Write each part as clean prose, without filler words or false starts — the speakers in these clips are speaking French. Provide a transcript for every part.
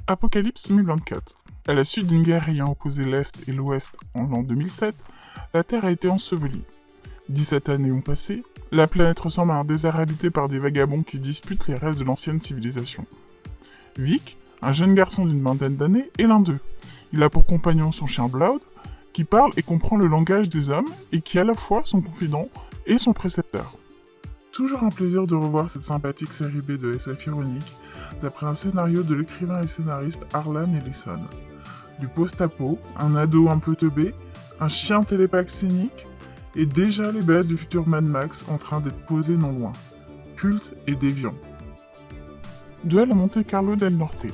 Apocalypse 2024. À la suite d'une guerre ayant opposé l'Est et l'Ouest en l'an 2007, la Terre a été ensevelie. 17 années ont passé, la planète ressemble à un désert habité par des vagabonds qui disputent les restes de l'ancienne civilisation. Vic, un jeune garçon d'une vingtaine d'années, est l'un d'eux. Il a pour compagnon son chien Blood, qui parle et comprend le langage des hommes et qui est à la fois son confident et son précepteur. Toujours un plaisir de revoir cette sympathique série B de SF ironique, d'après un scénario de l'écrivain et scénariste Harlan Ellison. Du post-apo, un ado un peu teubé, un chien télépathe cynique, et déjà les bases du futur Mad Max en train d'être posées non loin. Culte et déviant. Duel à Monte Carlo del Norte.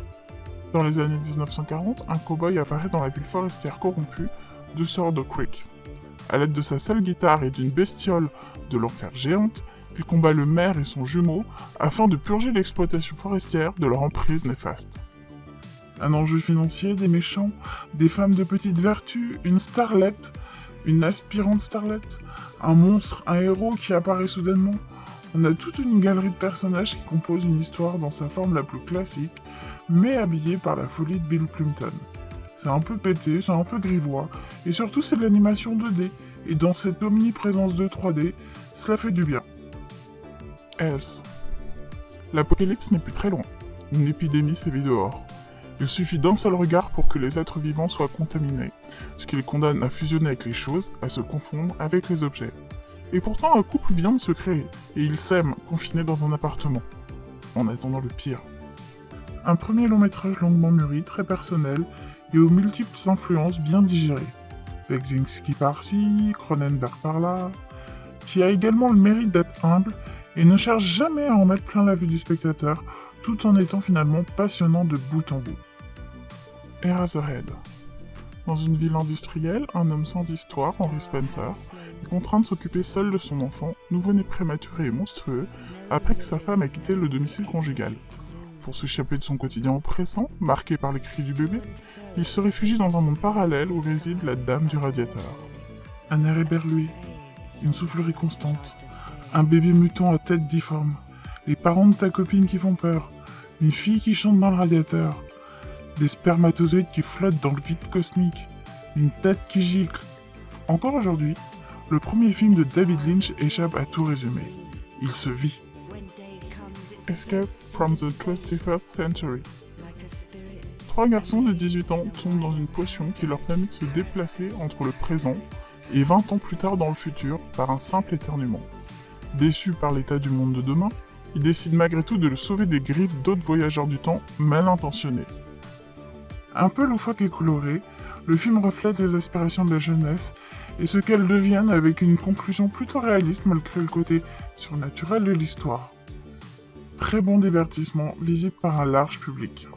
Dans les années 1940, un cow-boy apparaît dans la ville forestière corrompue de Sordo Creek. À l'aide de sa seule guitare et d'une bestiole de l'enfer géante, il combat le maire et son jumeau afin de purger l'exploitation forestière de leur emprise néfaste. Un enjeu financier, des méchants, des femmes de petite vertu, une starlette, une aspirante starlette, un monstre, un héros qui apparaît soudainement. On a toute une galerie de personnages qui composent une histoire dans sa forme la plus classique, mais habillée par la folie de Bill Plympton. C'est un peu pété, c'est un peu grivois, et surtout c'est de l'animation 2D, et dans cette omniprésence de 3D, cela fait du bien. Else. L'apocalypse n'est plus très loin. Une épidémie sévit dehors. Il suffit d'un seul regard pour que les êtres vivants soient contaminés, ce qui les condamne à fusionner avec les choses, à se confondre avec les objets. Et pourtant, un couple vient de se créer, et ils s'aiment, confinés dans un appartement, en attendant le pire. Un premier long métrage longuement mûri, très personnel, et aux multiples influences bien digérées. Beksinski par-ci, Cronenberg par-là, qui a également le mérite d'être humble, et ne cherche jamais à en mettre plein la vue du spectateur, tout en étant finalement passionnant de bout en bout. Eraserhead. Dans une ville industrielle, un homme sans histoire, Henry Spencer, est contraint de s'occuper seul de son enfant, nouveau-né prématuré et monstrueux, après que sa femme ait quitté le domicile conjugal. Pour s'échapper de son quotidien oppressant, marqué par les cris du bébé, il se réfugie dans un monde parallèle où réside la dame du radiateur. Un air éberlué, une soufflerie constante, un bébé mutant à tête difforme, les parents de ta copine qui font peur, une fille qui chante dans le radiateur, des spermatozoïdes qui flottent dans le vide cosmique, une tête qui gicle. Encore aujourd'hui, le premier film de David Lynch échappe à tout résumé. Il se vit. Escape from the 21st Century. 3 garçons de 18 ans tombent dans une potion qui leur permet de se déplacer entre le présent et 20 ans plus tard dans le futur par un simple éternuement. Déçus par l'état du monde de demain, ils décident malgré tout de le sauver des griffes d'autres voyageurs du temps mal intentionnés. Un peu loufoque et coloré, le film reflète les aspirations de la jeunesse et ce qu'elles deviennent avec une conclusion plutôt réaliste malgré le côté surnaturel de l'histoire. Très bon divertissement, visible par un large public.